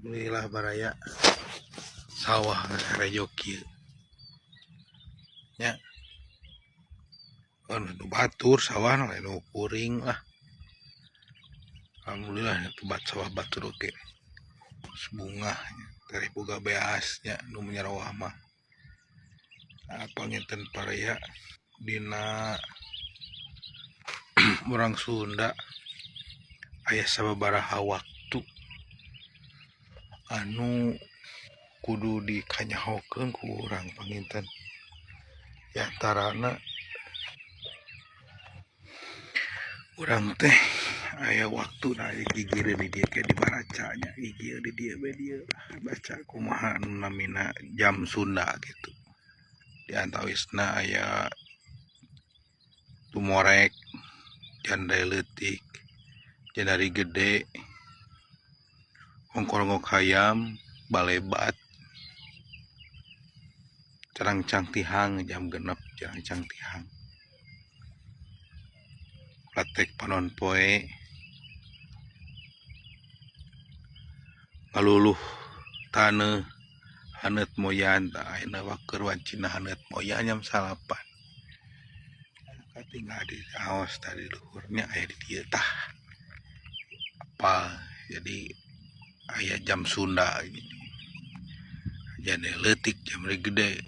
Alhamdulillah baraya sawah rejo kieu nya nu batur sawah nu kuring lah. Alhamdulillah itu sawah batur oke bunga dari boga beasnya nu menyerawah mah panginten baraya dina orang Sunda aya sababaraha waktu anu kudu dikanyahokeun ku urang panginten diantarana urang teh aya waktu gigir di dieu ke di baracanya gigir di dieu we dieu baca kumaha anu namina jam Sunda gitu diantawisna aya tumorek jandai leutik jandari gede ongkol-ongkol hayam balebat carangcang tihang jam genep carangcang tihang latek panon poe ngaluluh taneuh haneut moyan tah ayeuna waker wancina haneut moyan jam 8 katinggal di aos tadi luhurnya aya di dieu tah apa jadi aya jam Sunda gini jadi leutik jam gede